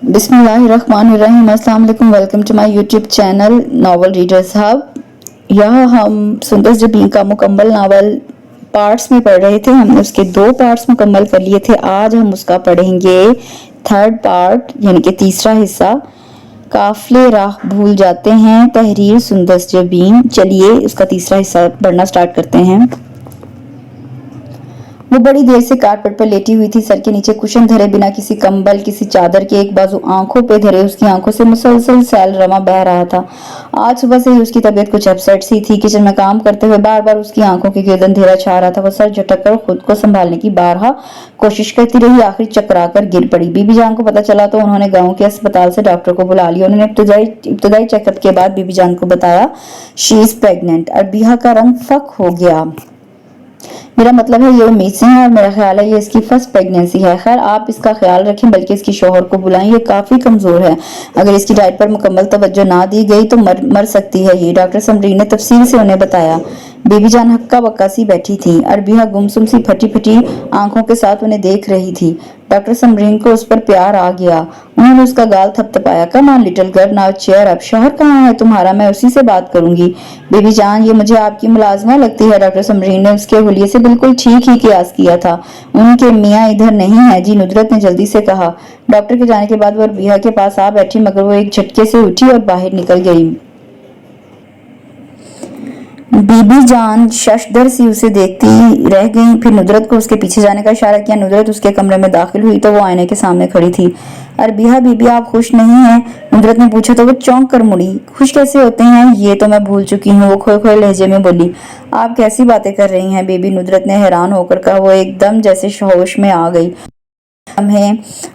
बिस्मिल्लाहिर्रहमानिर्रहीम। अस्सलाम वालेकुम। Welcome to my YouTube channel novel readers hub. यहाँ हम सुंदस जबीन का मुकम्मल नावल पार्ट्स में पढ़ रहे थे। हमने उसके 2 पार्ट्स मुकम्मल कर लिए थे। आज हम उसका पढ़ेंगे 3rd पार्ट यानी कि तीसरा हिस्सा। काफिले राह भूल जाते हैं, तहरीर सुंदस जबीन। चलिए उसका तीसरा हिस्सा पढ़ना स्टार्ट करते हैं। वो बड़ी देर से कारपेट पर लेटी हुई थी, सर के नीचे कुशन धरे बिना किसी कंबल किसी चादर के, एक बाजू आंखों पे धरे उसकी आंखों से मुसलसल सैल रमा बह रहा था। आज सुबह से ही उसकी तबीयत कुछ अपसेट सी थी। किचन में काम करते हुए बार बार उसकी आंखों के गिर्द अंधेरा छा रहा था। वो सर झटक कर खुद को संभालने की बारहा कोशिश करती रही, आखिर चकरा कर गिर पड़ी। बीबी जान को पता चला तो उन्होंने गाँव के अस्पताल से डॉक्टर को बुला लिया। उन्होंने इब्तदाई चेकअप के बाद बीबी जान को बताया शी इज प्रेग्नेंट। अरबिया का रंग फक हो गया। मेरा मतलब है ये उम्मीद से है और मेरा ख्याल है ये इसकी फर्स्ट प्रेगनेंसी है। खैर आप इसका ख्याल रखें, बल्कि इसकी शोहर को बुलाएं, ये काफी कमजोर है। अगर इसकी डाइट पर मुकम्मल तवज्जो ना दी गई तो मर सकती है ये, डॉक्टर समरीन ने तफसील से उन्हें बताया। बेबी जान हक्का बक्का सी बैठी थी। अरबिया गुमसुम सी फटी फटी आंखों के साथ उन्हें देख रही थी। डॉक्टर समरीन को उस पर प्यार आ गया। उन्होंने उसका गाल थपथपाया। Come on little girl, now cheer up. शोहर कहाँ है तुम्हारा? मैं उसी से बात करूंगी। बेबी जान ये मुझे आपकी मुलाजमा लगती है। डॉक्टर समरीन ने उसके हुलिये से बिल्कुल ठीक ही कियास किया था। उनके मियाँ इधर नहीं है जी, नुदरत ने जल्दी से कहा। डॉक्टर के जाने के बाद वो अरबिया के पास आ बैठी, मगर वो एक झटके से उठी और बाहर निकल गई। बीबी जान शशदर सी उसे देखती रह गई। फिर नुदरत को उसके पीछे जाने का इशारा किया। नुदरत उसके कमरे में दाखिल हुई तो वो आईने के सामने खड़ी थी। अरबिया बीबी आप खुश नहीं हैं? नुदरत ने पूछा तो वो चौंक कर मुड़ी। खुश कैसे होते हैं ये तो मैं भूल चुकी हूँ, वो खोए खोए लहजे में बोली। आप कैसी बातें कर रही हैं बेबी? नुदरत ने हैरान होकर कहा। वो एकदम जैसे होश में आ गई। लम्हे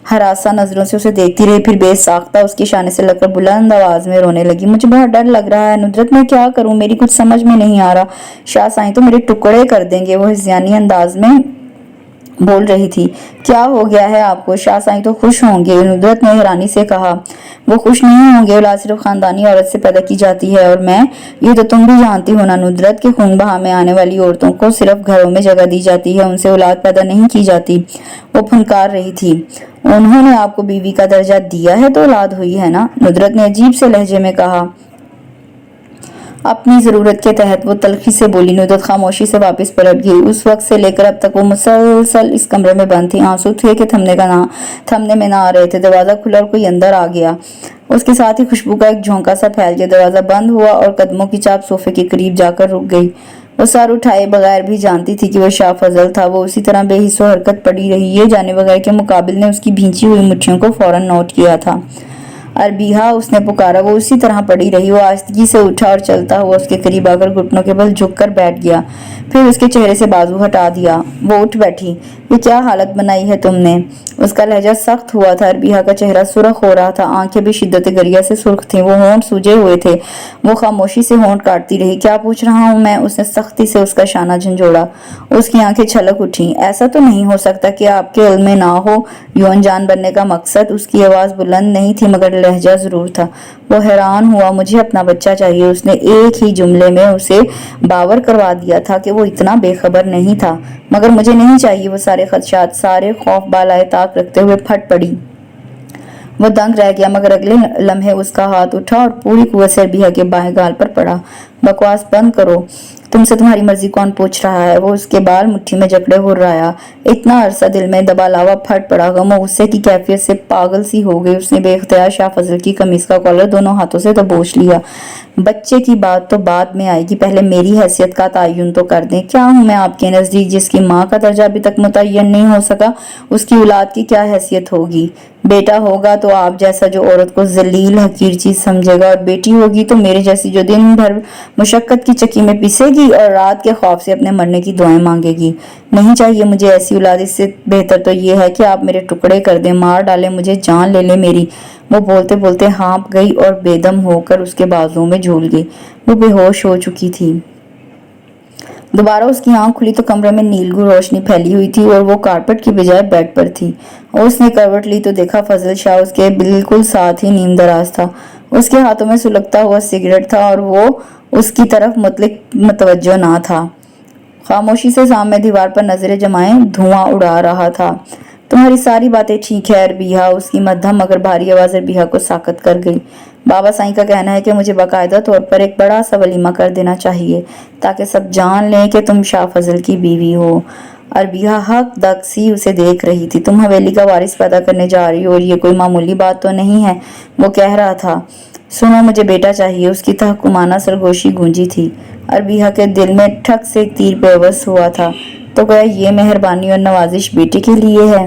हरासा नजरों से उसे देखती रही, फिर बेसाख्ता उसके इशारे से लगकर बुलंद आवाज में रोने लगी। मुझे बहुत डर लग रहा है नुदरत, मैं क्या करूं? मेरी कुछ समझ में नहीं आ रहा। शाह साईं तो मेरे टुकड़े कर देंगे, वो हिज़्यानी अंदाज में बोल रही थी। क्या हो गया है आपको? शाह साईं तो खुश होंगे, नुदरत ने हैरानी से कहा। वो खुश नहीं होंगे, औलाद सिर्फ खानदानी औरत से पैदा की जाती है और मैं ये तो तुम भी जानती हो ना नुदरत के खून बहा में आने वाली औरतों को सिर्फ घरों में जगह दी जाती है, उनसे औलाद पैदा नहीं की जाती। वो फनकार रही थी। उन्होंने आपको बीवी का दर्जा दिया है तो औलाद हुई है ना? नुदरत ने अजीब से लहजे में कहा। अपनी जरूरत के तहत वो तलखी से बोली। नुदरत खामोशी से वापस पलट गई। उस वक्त से लेकर अब तक वो मुसलसल इस कमरे में बंद थी। आंसू थे कि थमने में ना आ रहे थे। दरवाजा खुला और कोई अंदर आ गया। उसके साथ ही खुशबू का एक झोंका सा फैल गया। दरवाजा बंद हुआ और कदमों की चाप सोफे के करीब जाकर रुक गई। वो सर उठाए बगैर भी जानती थी कि वो शाह फजल था। वो उसी तरह बेहिस्सो हरकत पड़ी रही। ये जाने बगैर के मुकाबिल ने उसकी भींची हुई मुट्ठियों को फौरन नोट किया था। अरबिया उसने पुकारा। वो उसी तरह पड़ी रही। वो आहिस्तगी से उठा और चलता हुआ उसके करीब आकर घुटनों के बल झुककर बैठ गया, फिर उसके चेहरे से बाजू हटा दिया। वो उठ बैठी। ये क्या हालत बनाई है तुमने? उसका लहजा सख्त हुआ था। अरबिया का चेहरा सुर्ख हो रहा था, आंखें भी शिद्दत गरिया से सुर्ख थीं। वो होंठ सूजे हुए थे। वो खामोशी से होंठ काटती रही। क्या पूछ रहा हूं मैं? उसने सख्ती से उसका शाना झंझोड़ा। उसकी आंखें छलक उठी। ऐसा तो नहीं हो सकता कि आपके इल्म में ना हो यूं अनजान बनने का मकसद? उसकी आवाज बुलंद नहीं थी मगर लहजा जरूर था। वो हैरान हुआ। मुझे अपना बच्चा चाहिए। उसने एक ही जुमले में उसे बावर करवा दिया था कि वो इतना बेखबर नहीं था। मगर मुझे नहीं चाहिए। वो सारे खदशात सारे खौफ बालाए ताक रखते हुए फट पड़ी। वो दंग रह गया, मगर अगले लम्हे उसका हाथ उठा और पूरी कुव्वत से अरबिया के बाएं गाल पर पड़ा। बकवास बंद करो। तुमसे तुम्हारी मर्जी कौन पूछ रहा है? वो उसके बाल मुट्ठी में जकड़े हुर्राया। इतना अरसा दिल में दबा लावा फट पड़ा। गम और गुस्से की कैफियत से पागल सी हो गई। उसने बेख्तियार शाह फजल की कमीज का कॉलर दोनों हाथों से दबोच लिया। बच्चे की बात तो बाद में आएगी, पहले मेरी हैसियत का तयन तो कर दें। क्या हूं मैं आपके नजदीक? जिसकी माँ का दर्जा अभी तक मुतय्यन नहीं हो सका, उसकी औलाद की क्या हैसियत होगी? बेटा होगा तो आप जैसा जो औरत को जलील हकीर चीज समझेगा, और बेटी होगी तो मेरे जैसी जो दिन भर मुशक्कत की चक्की में पिसेगी और रात के खौफ से अपने मरने की दुआएं मांगेगी। नहीं चाहिए मुझे ऐसी औलाद। इससे बेहतर तो ये है कि आप मेरे टुकड़े कर दें, मार डालें मुझे, जान ले ले मेरी। वो बोलते बोलते हाँप गई और बेदम होकर उसके बाजुओं में झूल गई। वो बेहोश हो चुकी थी। दोबारा उसकी आंख खुली तो कमरे में नीलगू रोशनी फैली हुई थी और वो कारपेट की बजाय बेड पर थी। उसने करवट ली तो देखा फजल शाह उसके बिल्कुल साथ ही नीम दराज था। उसके हाथों में सुलगता हुआ सिगरेट था और वो उसकी तरफ मुतवज्जो ना था। खामोशी से सामने दीवार पर नजरें जमाए धुआं उड़ा रहा था। तुम्हारी सारी बातें ठीक है अरबिहा। उसकी मध्यम मगर भारी आवाज अरबिहा को साकत कर गई। बाबा साईं का कहना है कि मुझे बाकायदा तौर पर एक बड़ा सा वलीमा कर देना चाहिए ताकि सब जान लें कि तुम शाह फजल की बीवी हो। अरबिहा हक दक सी उसे देख रही थी। तुम हवेली का वारिस पैदा करने जा रही हो और ये कोई मामूली बात तो नहीं है, वो कह रहा था। सुनो, मुझे बेटा चाहिए। उसकी तहकुमाना सरगोशी गूंजी थी। अरबिहा के दिल में ठक से एक तीर बेबस हुआ था। तो गया ये मेहरबानी और नवाजिश बेटे के लिए है।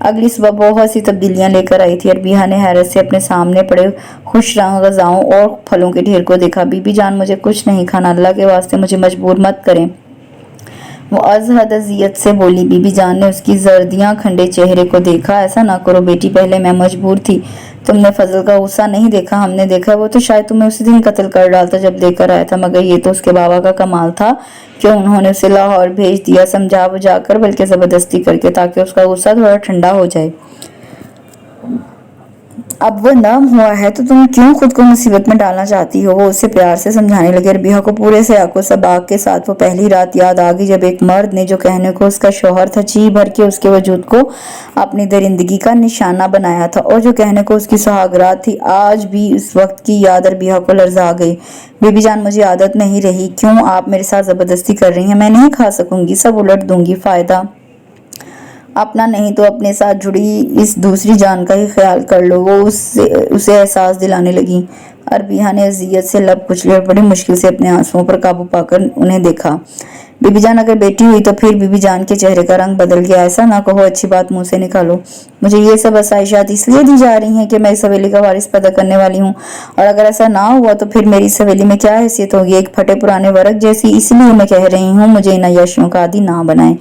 अगली सुबह बहुत सी तब्दीलियां लेकर आई थी। अरबिहा ने हैरत से अपने सामने पड़े खुश रंग गजाओं और फलों के ढेर को देखा। बीबी जान, मुझे कुछ नहीं खाना, अल्लाह के वास्ते मुझे मजबूर मत करें, वो अजहद अजियत से बोली। बीबी जान ने उसकी जर्दियां खंडे चेहरे को देखा। ऐसा ना करो बेटी, पहले मैं मजबूर थी। तुमने फजल का गुस्सा नहीं देखा, हमने देखा। वो तो शायद तुम्हें उसी दिन कत्ल कर डालता जब लेकर आया था, मगर ये तो उसके बाबा का कमाल था कि उन्होंने उसे लाहौर भेज दिया, समझा बुझा कर, बल्कि जबरदस्ती करके, ताकि उसका गुस्सा थोड़ा ठंडा हो जाए। अब वो नम हुआ है तो तुम क्यों खुद को मुसीबत में डालना चाहती हो? वो उसे प्यार से समझाने लगे। अरबिहा को पूरे से आंखों सबाक के साथ वो पहली रात याद आ गई जब एक मर्द ने, जो कहने को उसका शौहर था, जी भर के उसके वजूद को अपनी दरिंदगी का निशाना बनाया था और जो कहने को उसकी सुहागरात थी। आज भी उस वक्त की याद अरबिहा को लर्जा गई। बीबी जान, मुझे आदत नहीं रही। क्यों आप मेरे साथ जबरदस्ती कर रही हैं? मैं नहीं खा सकूंगी, सब उलट दूंगी। फायदा अपना नहीं तो अपने साथ जुड़ी इस दूसरी जान का ही ख्याल कर लो, वो उसे एहसास दिलाने लगी। अरबिहा ने अजियत से लब कुचले और बड़ी मुश्किल से अपने आंसुओं पर काबू पाकर उन्हें देखा। बीबी जान अगर बेटी हुई तो फिर? बीबी जान के चेहरे का रंग बदल गया। ऐसा ना कहो, अच्छी बात मुंह से निकालो। मुझे ये सब आसाइशात इसलिए दी जा रही हैं कि मैं इस हवेली का वारिस पैदा करने वाली हूँ, और अगर ऐसा ना हुआ तो फिर मेरी इस हवेली में क्या हैसियत होगी? एक फटे पुराने वर्क जैसी। इसलिए मैं कह रही हूँ, मुझे इन अय्याशियों का आदी ना बनाए।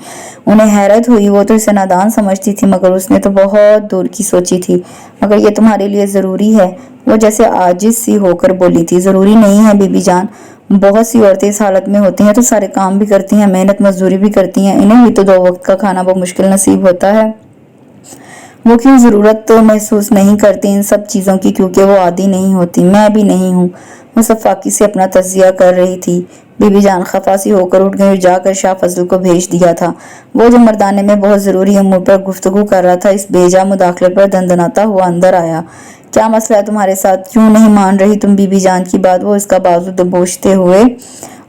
उन्हें हैरत हुई। वो तो इसे नादान समझती थी, मगर उसने तो बहुत दूर की सोची थी। मगर ये तुम्हारे लिए जरूरी है? वो जैसे आजिज सी होकर बोली थी। जरूरी नहीं है बीबी जान, बहुत सी औरतें इस हालत में होती हैं तो सारे काम भी करती हैं, मेहनत मजदूरी भी करती हैं, इन्हें भी तो 2 वक्त का खाना बहुत मुश्किल नसीब होता है। वो क्यों जरूरत तो महसूस नहीं करती इन सब चीजों की? क्योंकि वो आदी नहीं होती। मैं भी नहीं हूँ। वो सफाकी से अपना तजिया कर रही थी। बीबी जान खफासी होकर उठ गई और जाकर शाह फजल को भेज दिया था। वो जो मर्दाने में बहुत जरूरी अमूर पर गुफ्तगू कर रहा था, इस बेजा मुदाखले पर दंदनाता हुआ अंदर आया। क्या मसला है तुम्हारे साथ? क्यों नहीं मान रही तुम बीबी जान की बात? वो इसका बाजू दबोचते हुए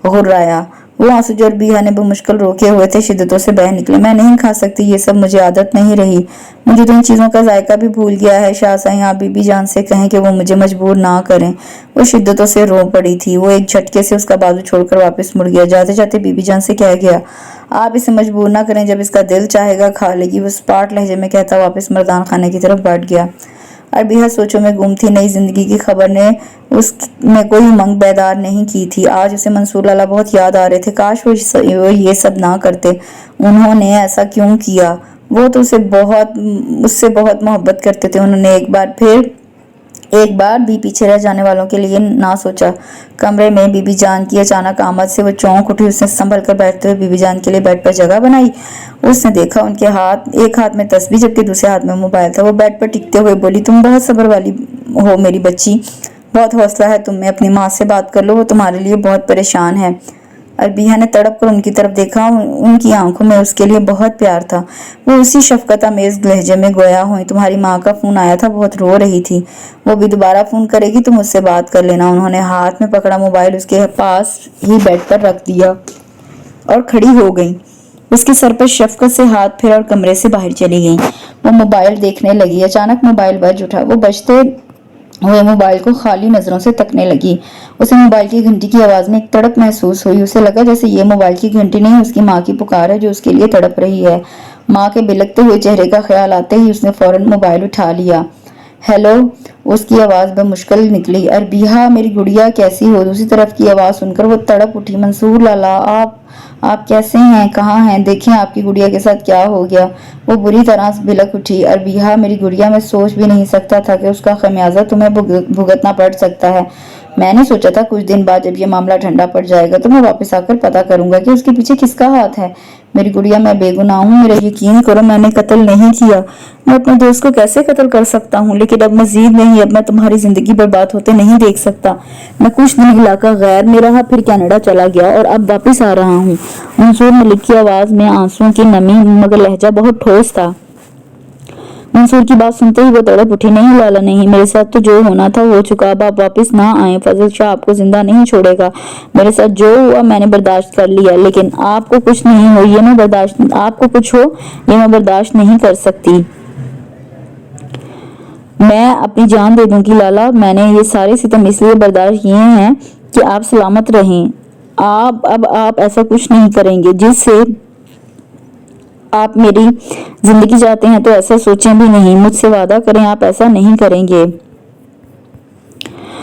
घुर्राया। वो आंसू जो अरबिहा ने बेमुश्किल रोके हुए थे शिद्दतों से बह निकले। मैं नहीं खा सकती ये सब, मुझे आदत नहीं रही। मुझे तो इन चीजों का जायका भी भूल गया है। शाह साईं, आप बीबी जान से कहें कि वो मुझे मजबूर ना करें। वो शिद्दतों से रो पड़ी थी। वो एक झटके से उसका बाजू छोड़कर वापस मुड़ गया। जाते जाते बीबी जान से कह गया, आप इसे मजबूर ना करें, जब इसका दिल चाहेगा खा लेगी। वो स्पाट लहजे में कहता वापस मर्दान खाने की तरफ बढ़ गया। अरबिहा सोचों में गुम थी। नई जिंदगी की खबर ने उसमें कोई उमंग बैदार नहीं की थी। आज उसे मंसूर लाला बहुत याद आ रहे थे। काश वो ये सब ना करते। उन्होंने ऐसा क्यों किया? वो तो उससे बहुत मोहब्बत करते थे। उन्होंने एक बार भी पीछे रह जाने वालों के लिए ना सोचा। कमरे में बीबी जान की अचानक आमद से वो चौंक उठी। उसने संभल कर बैठते हुए बीबी जान के लिए बेड पर जगह बनाई। उसने देखा उनके एक हाथ में तस्बीह जबकि दूसरे हाथ में मोबाइल था। वो बेड पर टिकते हुए बोली, तुम बहुत सब्र वाली हो मेरी बच्ची, बहुत हौसला है तुम में। अपनी माँ से बात कर लो, वो तुम्हारे लिए बहुत परेशान है। अरबिहा ने तड़प कर उनकी तरफ देखा। उनकी आंखों में उसके लिए बहुत प्यार था। वो उसी शफकत आमेज लहजे में गोया हुई, तुम्हारी माँ का फोन आया था, बहुत रो रही थी, वो भी दोबारा फोन करेगी, तुम उससे बात कर लेना। उन्होंने हाथ में पकड़ा मोबाइल उसके पास ही बेड पर रख दिया और खड़ी हो गई। उसके सर पर शफकत से हाथ फेरा और कमरे से बाहर चली गई। वो मोबाइल देखने लगी। अचानक मोबाइल बज उठा। वो बजते हुए मोबाइल को खाली नजरों से तकने लगी। उसे मोबाइल की घंटी की आवाज में एक तड़प महसूस हुई। उसे लगा जैसे ये मोबाइल की घंटी नहीं, उसकी माँ की पुकार है जो उसके लिए तड़प रही है। माँ के बिलखते हुए चेहरे का ख्याल आते ही उसने फौरन मोबाइल उठा लिया। हेलो, उसकी आवाज बेमुश्किल निकली। अरबिहा, मेरी गुड़िया कैसी हो? दूसरी तरफ की आवाज सुनकर वो तड़प उठी। मंसूर लाला, आप कैसे हैं? कहाँ हैं? देखें आपकी गुड़िया के साथ क्या हो गया। वो बुरी तरह से बिलख उठी। अरबिहा, मेरी गुड़िया, मैं सोच भी नहीं सकता था कि उसका खमियाजा तुम्हें भुगतना पड़ सकता है। मैंने सोचा था कुछ दिन बाद जब ये मामला ठंडा पड़ जाएगा तो मैं वापस आकर पता करूंगा कि उसके पीछे किसका हाथ है। मेरी गुड़िया, मैं बेगुनाह हूँ, मेरा यकीन करो, मैंने कत्ल नहीं किया। मैं अपने दोस्त को कैसे कत्ल कर सकता हूँ? लेकिन अब मजीद नहीं, अब मैं तुम्हारी जिंदगी बर्बाद होते नहीं देख सकता। मैं कुछ दिन इलाका गैर में रहा, फिर कनाडा चला गया और अब वापस आ रहा हूँ। मंसूर मलिक की आवाज में आंसुओं की नमी मगर लहजा बहुत ठोस था। मंसूर की बात सुनते ही वो तड़प उठी। नहीं लाला नहीं, मेरे साथ तो जो होना था हो चुका, अब आप वापस ना आए। फजल शाह आपको जिंदा नहीं छोड़ेगा। मेरे साथ जो हुआ मैंने बर्दाश्त कर लिया, लेकिन आपको कुछ नहीं हो ये मैं बर्दाश्त आपको कुछ हो ये मैं बर्दाश्त नहीं कर सकती। मैं अपनी जान दे दूंगी लाला। मैंने ये सारे सितम इसलिए बर्दाश्त किए हैं कि आप सलामत रहें। आप ऐसा कुछ नहीं करेंगे जिससे आप मेरी जिंदगी चाहते हैं, तो ऐसा सोचें भी नहीं। मुझसे वादा करें आप ऐसा नहीं करेंगे।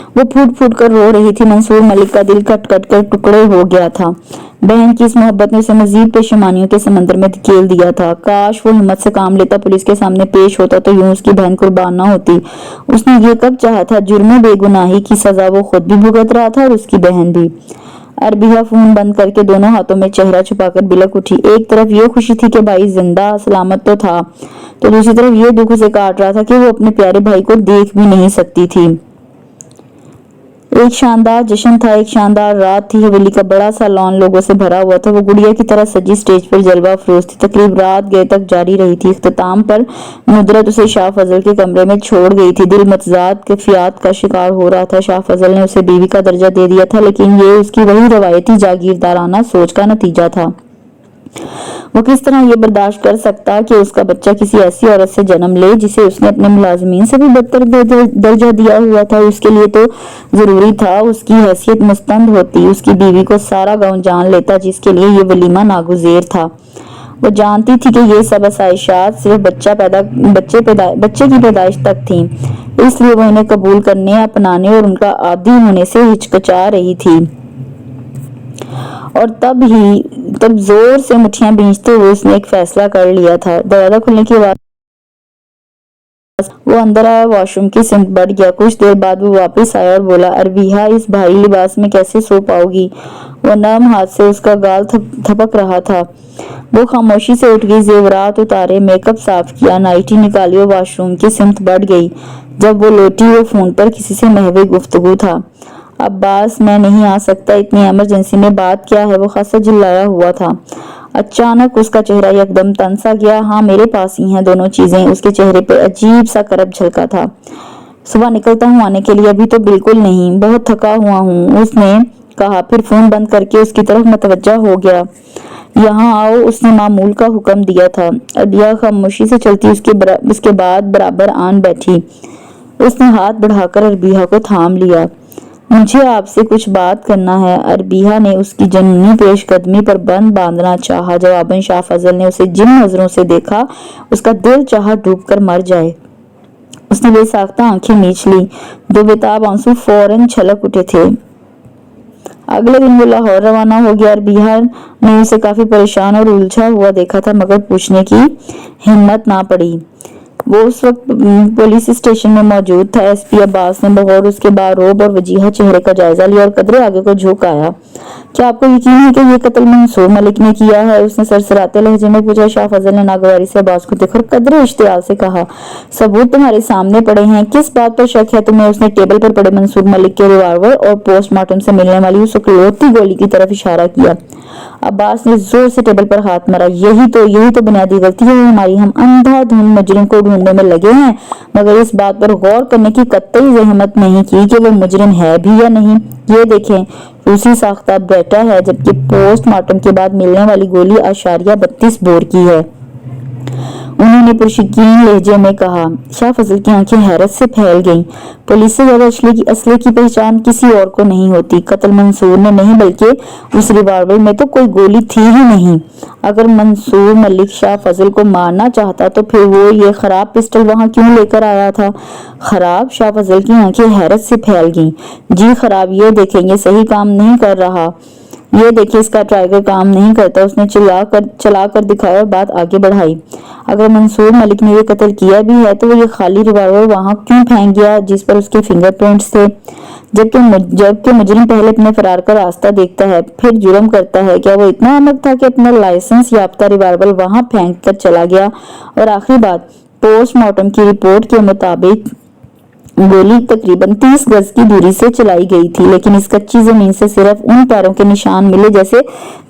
वो फूट फूट कर रो रही थी। मंसूर मलिक का दिल कट कट कर टुकड़े हो गया था। बहन की इस मोहब्बत ने उसे मजीद पेशमानियों के समंदर में धकेल दिया था। काश वो हिम्मत से काम लेता, पुलिस के सामने पेश होता तो यूं उसकी बहन कुर्बान ना होती। उसने ये कब चाहा था? जुर्म बेगुनाही की सजा वो खुद भी भुगत रहा था और उसकी बहन भी। अरबिया फोन बंद करके दोनों हाथों में चेहरा छुपाकर बिलक उठी। एक तरफ ये खुशी थी कि भाई जिंदा सलामत तो था, तो दूसरी तरफ ये दुख उसे काट रहा था कि वो अपने प्यारे भाई को देख भी नहीं सकती थी। एक शानदार जश्न था, एक शानदार रात थी। हवेली का बड़ा सा लॉन लोगों से भरा हुआ था। वो गुड़िया की तरह सजी स्टेज पर जलवा अफरोज थी। तकरीब रात गए तक जारी रही थी। इख्तिताम पर नुदरत उसे शाह फजल के कमरे में छोड़ गई थी। दिल मतजाद कैफियत का शिकार हो रहा था। शाह फजल ने उसे बीवी का दर्जा दे दिया था, लेकिन ये उसकी वही रवायती जागीरदाराना सोच का नतीजा था। वो किस तरह ये बर्दाश्त कर सकता कि उसका बच्चा किसी ऐसी औरत से जन्म ले जिसे उसने अपने मुलाजमीन से भी बदतर दर्जा दिया हुआ था। उसके लिए तो जरूरी था उसकी हैसियत मुस्तंद होती, उसकी बीवी को सारा गांव जान लेता, जिसके लिए ये वलीमा नागुज़ेर था। वो जानती थी कि ये सब आसाइशात सिर्फ बच्चे की पैदाइश तक थी, इसलिए वो इन्हें कबूल करने, अपनाने और उनका आदी होने से हिचकिचा रही थी। और तब जोर से मुट्ठियां भींचते हुए उसने एक फैसला कर लिया था। दरवाजा खुलने की आवाज, वो अंदर आया, वॉशरूम की सिमत बढ़ गया। कुछ देर बाद वो वापस आया और बोला, अरबिहा इस भारी लिबास में कैसे सो पाओगी? वो नर्म हाथ से उसका गाल थपक रहा था। वो खामोशी से उठ गई, जेवरात उतारे, मेकअप साफ किया, नाइटी निकाली और वॉशरूम की सिमत बढ़ गई। जब वो लौटी वो फोन पर किसी से महवे गुफ्तगू था। अब्बास मैं नहीं आ सकता, इतनी इमरजेंसी में। बात क्या है? वो खासा चिल्लाया हुआ था। अचानक उसका चेहरा एकदम तन सा गया। हाँ मेरे पास ही हैं दोनों चीजें। उसके चेहरे पे अजीब सा करब झलका था। सुबह निकलता हूँ आने के लिए। अभी तो बिल्कुल नहीं, बहुत थका हुआ हूँ, उसने कहा, फिर फोन बंद करके उसकी तरफ मुतवज्जा हो गया। यहाँ आओ, उसने मामूल का हुक्म दिया था। अदिया खामोशी से चलती उसके बाद बराबर आन बैठी। उसने हाथ बढ़ाकर अरबिया को थाम लिया। मुझे आपसे कुछ बात करना है। अरबिया ने उसकी जनूनी पेशकदमी पर बंद बांधना चाहा। जवाबन शाह फजल ने उसे जिन नजरों से देखा उसका दिल चाहा डूबकर मर जाए। उसने बेसाख्ता आंखें मीच ली। दो बेताब आंसू फौरन छलक उठे थे। अगले दिन वो लाहौर रवाना हो गया। अरबिया ने उसे काफी परेशान और उलझा हुआ देखा था, मगर पूछने की हिम्मत ना पड़ी। वो उस वक्त पुलिस स्टेशन में मौजूद था। एसपी अब्बास ने बगौर उसके बारोब और वजीहा चेहरे का जायजा लिया और कदरे आगे को झुक आया। क्या आपको यकीन है कि ये कत्ल मंसूर मलिक ने किया है? उसने सरसराते लहजे में पूछा। शाह फजल ने नागवारी से अब्बास को देखकर कदरे इश्तियाल से कहा, सबूत तुम्हारे सामने पड़े हैं। किस बात पर शक है तुम्हें? उसने टेबल पर पड़े मंसूर मलिक के रिवाल्वर और पोस्टमार्टम से मिलने वाली उस इकलौती गोली की तरफ इशारा किया। अब्बास ने जोर से टेबल पर हाथ मारा। यही तो बुनियादी गलती है हमारी। हम अंधाधुंध मुजरिम को ढूंढने में लगे हैं, मगर इस बात पर गौर करने की कतई जहमत नहीं की कि वो मुजरिम है भी या नहीं। ये देखें, रूसी साख्ता बेटा है, जबकि पोस्टमार्टम के बाद मिलने वाली गोली आशारिया 32 बोर की है। उन्होंने पुरशकीन लहजे में कहा। शाह फजल की आंखें हैरत से फैल गईं। पुलिस से ज्यादा असले की पहचान किसी और को नहीं होती। कत्ल मंसूर ने नहीं, बल्कि उस रिवाल्वर में तो कोई गोली थी ही नहीं। अगर मंसूर मलिक शाह फजल को मारना चाहता तो फिर वो ये खराब पिस्टल वहां क्यों लेकर आया था? खराब? शाह फजल की आंखें हैरत से फैल गईं। जी खराब, ये देखेंगे सही काम नहीं कर रहा। ये देखिए इसका ट्राइगर काम नहीं करता। उसने चला कर दिखाया और बात आगे बढ़ाई। अगर मंसूर मलिक ने ये कत्ल किया भी है तो वो ये खाली रिवॉल्वर वहां क्यों फेंक गया जिस पर उसके फिंगरप्रिंट्स थे? जबकि मुजरिम पहले अपने फरार का रास्ता देखता है फिर जुर्म करता है। क्या वो इतना अहमक था कि अपना लाइसेंस याफ्ता रिवॉल्वर वहां फेंक कर चला गया? और आखिरी बात, पोस्टमार्टम की रिपोर्ट के मुताबिक गोली तकरीबन 30 गज की दूरी से चलाई गई थी, लेकिन इस कच्ची जमीन से सिर्फ उन पैरों के निशान मिले जैसे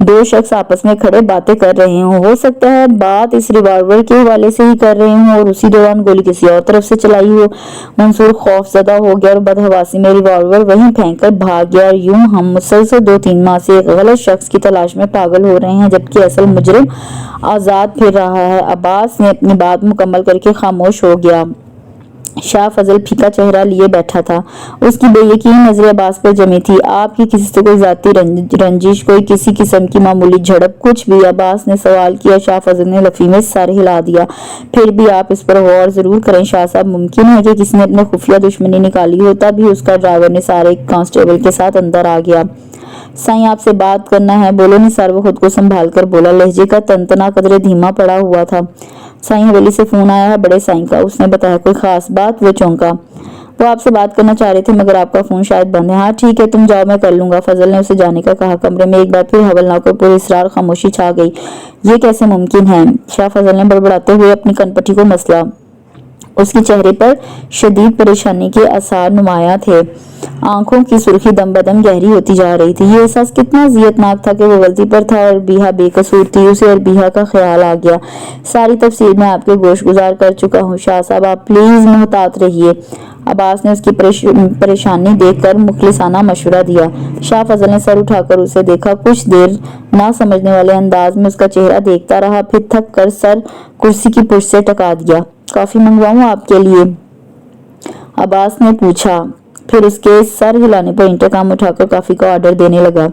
दो शख्स आपस में खड़े बातें कर रहे हों। हो सकता है बात इस रिवॉल्वर के हवाले से ही कर रहे हों और उसी दौरान गोली किसी और तरफ से चलाई हो। मंसूर खौफजदा हो गया और बदहवासी में रिवॉल्वर वहीं फेंक कर भाग गया। और यूं हम मुसलसल 2-3 माह से एक गलत शख्स की तलाश में पागल हो रहे हैं, जबकि असल मुजरिम आजाद फिर रहा है। अब्बास ने अपनी बात मुकम्मल करके खामोश हो गया। शाह फजल फीका चेहरा लिए बैठा था। उसकी बेयकीन नजरें अब्बास पर जमी थी। आपकी किसी से कोई जाती रंजिश, कोई किसी किस्म की मामूली झड़प, कुछ भी? अब्बास ने सवाल किया। शाह फजल ने लफी में सर हिला दिया। फिर भी आप इस पर गौर जरूर करें शाह साहब। मुमकिन है कि किसी ने अपने खुफिया दुश्मनी निकाली हो, तभी उसका ड्राइवर ने सारे कांस्टेबल के साथ अंदर आ गया। साईं आपसे बात करना है। बोलो निसार वो खुद को संभाल कर बोला। लहजे का तनतना कदरे धीमा पड़ा हुआ था। साईं हवेली से फोन आया है बड़े साईं का। उसने बताया। कोई खास बात? वो चौंका। वो आपसे बात करना चाह रहे थे मगर आपका फोन शायद बंद है। हाँ ठीक है तुम जाओ, मैं कर लूंगा। फजल ने उसे जाने का कहा। कमरे में एक बार फिर हवलनाक और पुरस्रार खामोशी छा गई। ये कैसे मुमकिन है? शाह फजल ने बड़बड़ाते हुए अपनी कनपटी को मसला। उसके चेहरे पर शदीद परेशानी के आसार नुमाया थे। आंखों की सुर्खी दम बदम गहरी होती जा रही थी। ये एहसास कितना अजियतनाक था कि वो गलती पर था और बीहा बेकसूर थी। उसे और बीहा का ख्याल आ गया। सारी तफसीर मैं आपके गोश गुजार कर चुका हूँ शाह साहब, आप प्लीज मोहतात रहिए। अब्बास ने उसकी परेशानी देखकर मुखलिसाना मशवरा दिया। शाह फजल ने सर उठाकर उसे देखा। कुछ देर ना समझने वाले अंदाज में उसका चेहरा देखता रहा, फिर थक कर सर कुर्सी की पुष्ट से टका दिया। कॉफी मंगवाऊं आपके लिए? अब्बास ने पूछा। फिर उसके सर हिलाने पर इंतकाम उठाकर कॉफी का ऑर्डर देने लगा।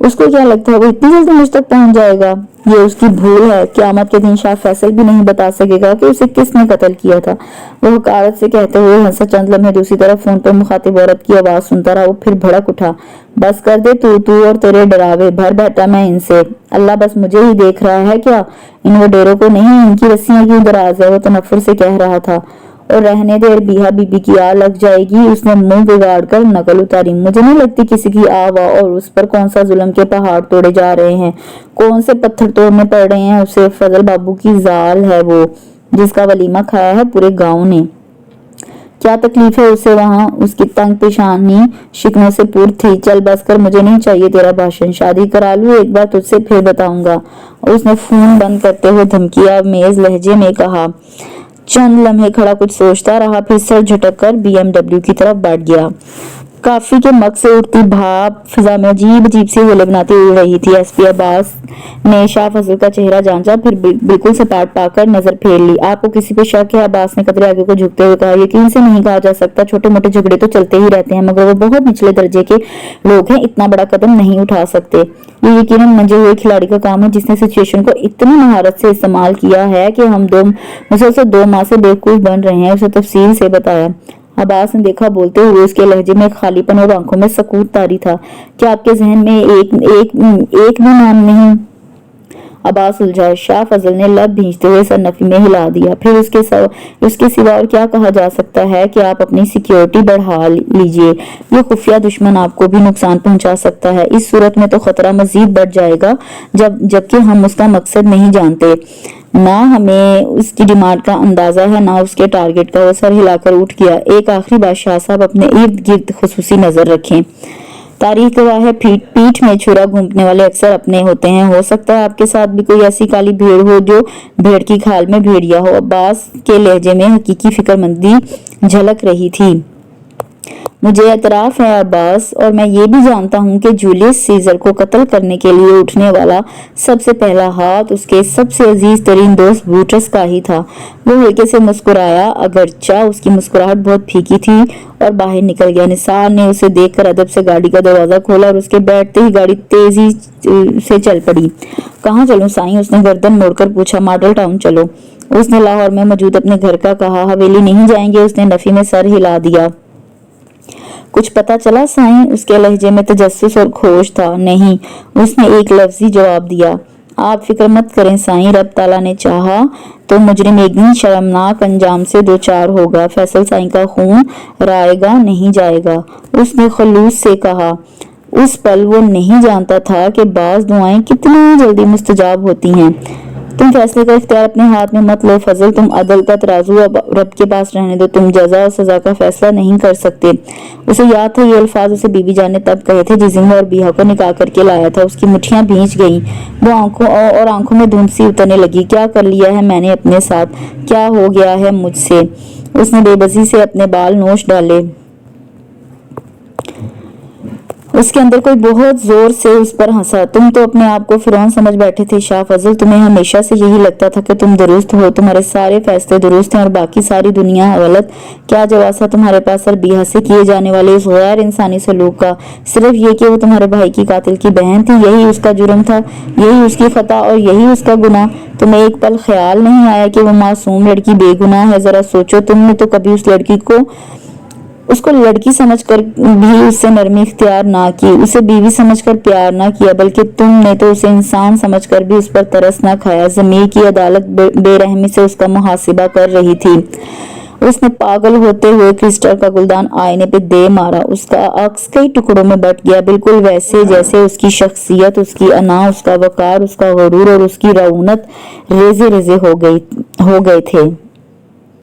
उसको क्या लगता है वो इतनी जल्दी मुझ तक पहुंच जाएगा? ये उसकी भूल है। क़यामत के दिन शाह फैसल भी नहीं बता सकेगा कि उसे किसने कत्ल किया था। वो हकारत से कहते हुए हंसा। चंद लम्हे दूसरी तरफ फोन पर मुखातिब औरत की आवाज सुनता रहा। वो फिर भड़क उठा। बस कर दे तू और तेरे डरावे, भर बैठा मैं इनसे। अल्लाह बस मुझे ही देख रहा है क्या? इन वडेरों को नहीं, इनकी रस्सियां क्यों दराज है? वो तनफ्फुर से कह रहा था। और रहने दे, बीहा बीबी की आ लग जाएगी। उसने मुंह बिगाड़ कर नकल उतारी। मुझे नहीं लगती किसी की आवा, और उस पर कौन सा जुल्म के पहाड़ तोड़े जा रहे हैं, कौन से पत्थर तोड़ने पड़ रहे हैं। उसे फजल बाबू की जाल है वो, जिसका वलीमा खाया है पूरे गांव ने। क्या तकलीफ है उसे वहां? उसकी तंग पेशानी शिकनों से पूर थी। चल बस कर, मुझे नहीं चाहिए तेरा भाषण। शादी करा लूं एक बार तुझसे, फिर बताऊंगा। उसने फोन बंद करते हुए धमकिया मेज लहजे में कहा। चंद लम्हे खड़ा कुछ सोचता रहा, फिर सर झटक कर BMW की तरफ बढ़ गया। काफी के मग से उठती भाप फिजा में अजीब अजीब सी गोले बनाती उड़ रही थी। एसपी अब्बास ने शाह फजल का चेहरा जांचा, फिर बिल्कुल सपाट पाकर नजर फेर ली। आपको किसी पे शक है? अब्बास ने कदरे आगे को झुकते हुए कहा। यकीन से नहीं कहा जा सकता। छोटे मोटे झगड़े तो चलते ही रहते हैं, मगर वो बहुत निचले दर्जे के लोग हैं, इतना बड़ा कदम नहीं उठा सकते। ये यकीनन मंजे हुए खिलाड़ी का काम है, जिसने सिचुएशन को इतनी महारत से इस्तेमाल किया है कि हम मुसलसल 2 माह से बेवकूफ बन रहे हैं। उसे तफसील से बताया। अब्बास ने देखा। बोलते हुए उसके लहजे में खालीपन और आंखों में सकूत तारी था। क्या आपके जहन में एक भी नाम नहीं? अब्बास उलझा। शाह फजल ने लब भींचते हुए सर नफी में हिला दिया। फिर उसके सिवा और क्या कहा जा सकता है कि आप अपनी सिक्योरिटी बढ़ा लीजिए। ये खुफिया दुश्मन आपको भी नुकसान पहुंचा सकता है। इस सूरत में तो खतरा मजीद बढ़ जाएगा, जबकि हम उसका मकसद नहीं जानते। ना हमें उसकी डिमांड का अंदाजा है, ना उसके टारगेट का। वो सर हिलाकर उठ गया। एक आखिरी बात शाह साहब, अपने इर्द गिर्द खुसूसी नजर रखें। तारीख गवाह है, पीठ में छुरा घूमने वाले अक्सर अपने होते हैं। हो सकता है आपके साथ भी कोई ऐसी काली भीड़ हो जो भेड़ की खाल में भेड़िया हो। अब्बास के लहजे में हकीकी फिक्रमंदी झलक रही थी। मुझे एतराफ है अब्बास, और मैं ये भी जानता हूँ कि जूलियस सीजर को कत्ल करने के लिए उठने वाला सबसे पहला हाथ उसके सबसे अजीज तरीन दोस्त ब्रूटस का ही था। वो हल्के से मुस्कुराया, अगरचा उसकी मुस्कुराहट बहुत फीकी थी, और बाहर निकल गया। निसार ने उसे देखकर अदब से गाड़ी का दरवाजा खोला और उसके बैठते ही गाड़ी तेजी से चल पड़ी। कहाँ चलूं साईं? उसने गर्दन मोड़कर पूछा। मॉडल टाउन चलो, उसने लाहौर में मौजूद अपने घर का कहा। हवेली नहीं जाएंगे? उसने नफी में सर हिला दिया। कुछ पता चला साईं? उसके लहजे में तजस्सुस और खोज था। नहीं, उसने एक लफ्जी जवाब दिया। आप फिक्र मत करें साईं, रब ताला ने चाहा तो मुजरिम एक दिन शर्मनाक अंजाम से दो चार होगा। फैसल साईं का खून राएगा नहीं जाएगा, उसने खलूस से कहा। उस पल वो नहीं जानता था कि बाज दुआएं कितनी जल्दी मुस्तजाब होती हैं। तुम फैसले का इख्तियार अपने हाथ में मत लो फजल, तुम अदल का तराजू अब रब के पास रहने दो, तुम जजा और सजा का फैसला नहीं कर सकते। उसे याद था ये अल्फाज उसे बीबी जान ने तब कहे थे जिस दिन वो और बिहा को निकाह करके लाया था। उसकी मुट्ठियां भींच गईं, वो आंखों में धुंध सी उतरने लगी। क्या कर लिया है मैंने अपने साथ, क्या हो गया है मुझसे? उसने बेबसी से अपने बाल नोच डाले। उसके अंदर कोई बहुत जोर से उस पर हंसा। तुम तो अपने आप को फिरौन समझ बैठे थे शाह फजल, तुम्हें हमेशा से यही लगता था कि तुम दुरुस्त हो, तुम्हारे सारे फैसले दुरुस्त हैं और बाकी सारी दुनिया गलत। क्या जवाब था तुम्हारे पास और बिहा से किए जाने वाले इस गैर इंसानी सलूक का? सिर्फ ये कि वो तुम्हारे भाई की कातिल की बहन थी, यही उसका जुर्म था, यही उसकी खता और यही उसका गुनाह। तुम्हें एक पल ख्याल नहीं आया कि वो मासूम लड़की बेगुनाह है? जरा सोचो, तुमने तो कभी उस लड़की को उसको लड़की समझकर भी उससे नरमी इख्तियार ना की, उसे बीवी समझकर प्यार ना किया, बल्कि तुमने तो उसे इंसान समझकर भी उस पर तरस ना खाया। ज़मीर की अदालत बेरहमी से उसका मुहासिबा कर रही थी। उसने पागल होते हुए क्रिस्टल का गुलदान आईने पे दे मारा। उसका अक्स कई टुकड़ों में बट गया, बिल्कुल वैसे जैसे उसकी शख्सियत, उसकी अना, उसका वकार, उसका गुरूर और उसकी रऊनत रेजे रेजे हो गए थे।